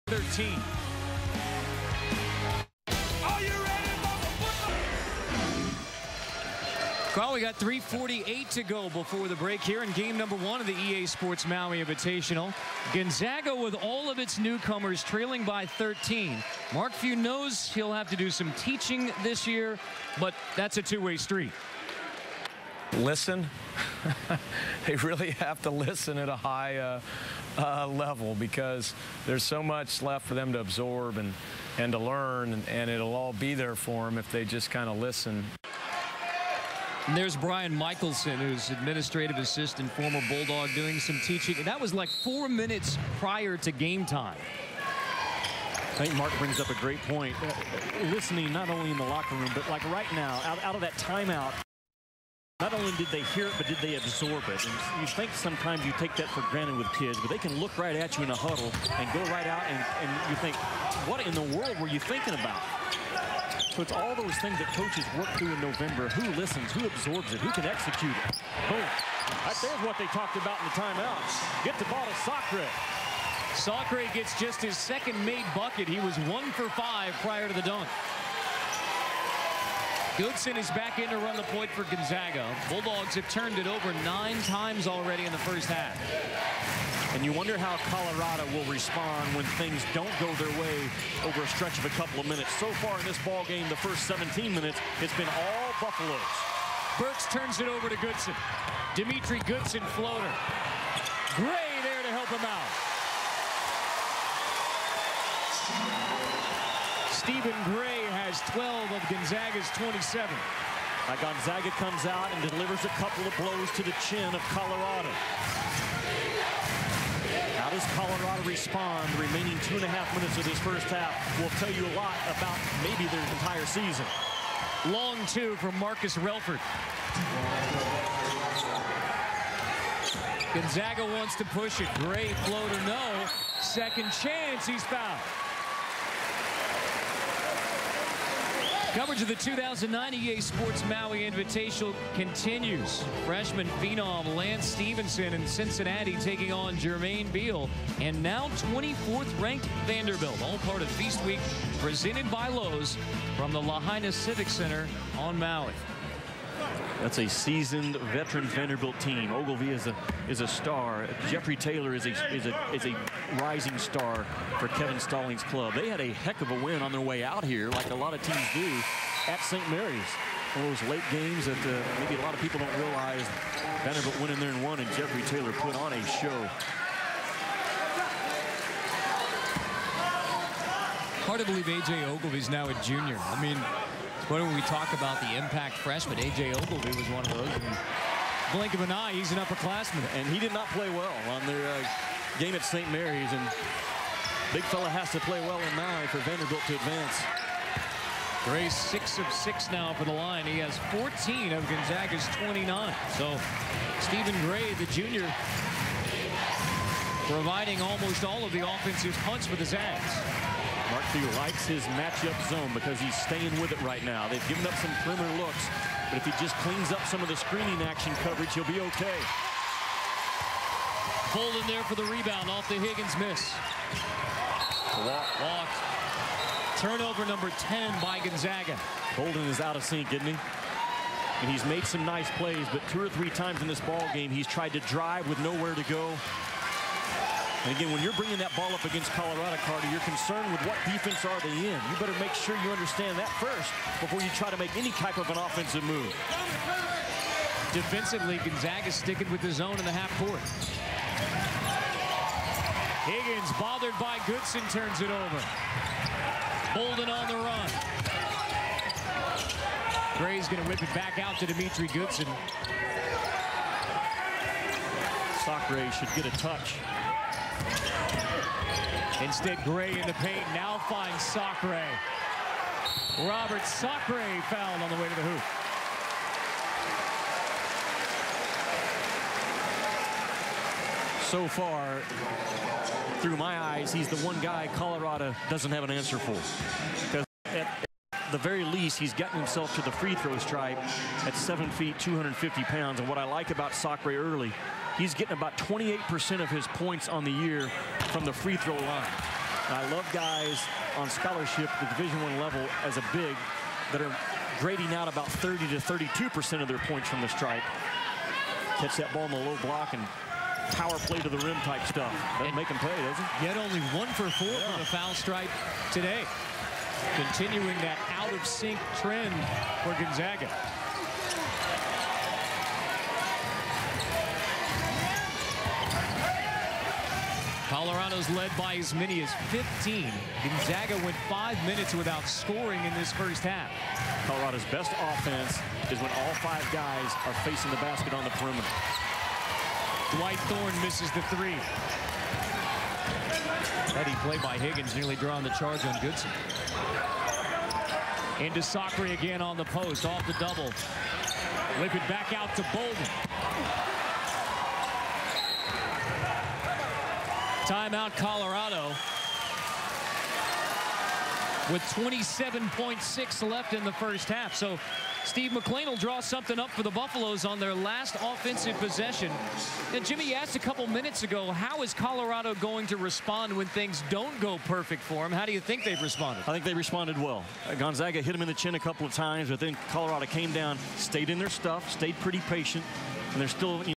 13. Are you ready for football? Well, we got 3:48 to go before the break here in game number 1 of the EA Sports Maui Invitational. Gonzaga with all of its newcomers trailing by 13. Mark Few knows he'll have to do some teaching this year, but that's a two-way street. Listen. They really have to listen at a high level because there's so much left for them to absorb and to learn, and it'll all be there for them if they just kind of listen. And there's Brian Michelson, who's administrative assistant, former Bulldog, doing some teaching. And that was like 4 minutes prior to game time. I think Mark brings up a great point. Listening not only in the locker room, but like right now, out of that timeout, not only did they hear it, but did they absorb it? And you think sometimes you take that for granted with kids, but they can look right at you in a huddle and go right out, and you think, what in the world were you thinking about? So it's all those things that coaches work through in November. Who listens? Who absorbs it? Who can execute it? Boom. Right there's what they talked about in the timeout. Get the ball to Sacre. Sacre gets just his second made bucket. He was 1 for 5 prior to the dunk. Goodson is back in to run the point for Gonzaga. Bulldogs have turned it over 9 times already in the first half. And you wonder how Colorado will respond when things don't go their way over a stretch of a couple of minutes. So far in this ball game, the first 17 minutes, it's been all Buffaloes. Burks turns it over to Goodson. Dimitri Goodson floater. Gray there to help him out. Stephen Gray has 12 of Gonzaga's 27. Gonzaga comes out and delivers a couple of blows to the chin of Colorado. How does Colorado respond? The remaining 2.5 minutes of this first half will tell you a lot about maybe their entire season. Long two from Marcus Relford. Gonzaga wants to push it. Gray floater, no. Second chance, he's fouled. Coverage of the 2009 EA Sports Maui Invitational continues. Freshman phenom Lance Stevenson in Cincinnati taking on Jermaine Beal. And now 24th ranked Vanderbilt. All part of Feast Week presented by Lowe's from the Lahaina Civic Center on Maui. That's a seasoned veteran Vanderbilt team. Ogilvie is a star. Jeffrey Taylor is a rising star for Kevin Stallings' club. They had a heck of a win on their way out here, like a lot of teams do, at St. Mary's. One of those late games that maybe a lot of people don't realize. Vanderbilt went in there and won, and Jeffrey Taylor put on a show. Hard to believe A.J. Ogilvie's now a junior. I mean, when we talk about the impact freshman, A.J. Ogilvie was one of those. And blink of an eye, he's an upperclassman. And he did not play well on their game at St. Mary's. And big fella has to play well in Maui for Vanderbilt to advance. Gray's 6 of 6 now for the line. He has 14 of Gonzaga's 29. So Stephen Gray, the junior, providing almost all of the offensive punch for the Zags. Mark Few likes his matchup zone because he's staying with it right now. They've given up some perimeter looks, but if he just cleans up some of the screening action coverage, he'll be okay. Bolden there for the rebound off the Higgins miss. Walked. Turnover number 10 by Gonzaga. Bolden is out of sync, isn't he? And he's made some nice plays, but 2 or 3 times in this ball game, he's tried to drive with nowhere to go. And again, when you're bringing that ball up against Colorado, Carter, you're concerned with what defense are they in. You better make sure you understand that first before you try to make any type of an offensive move. Defensively, Gonzaga sticking with the zone in the half court. Higgins, bothered by Goodson, turns it over. Bolden on the run. Gray's going to whip it back out to Dimitri Goodson. Sacre should get a touch. Instead, Gray in the paint now finds Sacre. Robert Sacre fouled on the way to the hoop. So far, through my eyes, he's the one guy Colorado doesn't have an answer for. Because at the very least, he's gotten himself to the free throw stripe at 7 feet, 250 pounds. And what I like about Sacre early, he's getting about 28% of his points on the year from the free throw line. I love guys on scholarship at the Division I level as a big that are grading out about 30 to 32% of their points from the stripe. Catch that ball in the low block and power play to the rim type stuff. Doesn't make them pay, does it? Yet only 1 for 4 from the foul stripe today. Continuing that out of sync trend for Gonzaga. Colorado's led by as many as 15. Gonzaga went 5 minutes without scoring in this first half. Colorado's best offense is when all 5 guys are facing the basket on the perimeter. Dwight Thorne misses the 3. Heady play by Higgins, nearly drawing the charge on Goodson. Into Sacre again on the post, off the double. Whip it back out to Bolden. Timeout, Colorado. With 27.6 left in the first half. So Steve McLean will draw something up for the Buffaloes on their last offensive possession. And Jimmy, you asked a couple minutes ago, how is Colorado going to respond when things don't go perfect for them? How do you think they've responded? I think they responded well. Gonzaga hit them in the chin a couple of times, but then Colorado came down, stayed in their stuff, stayed pretty patient, and they're still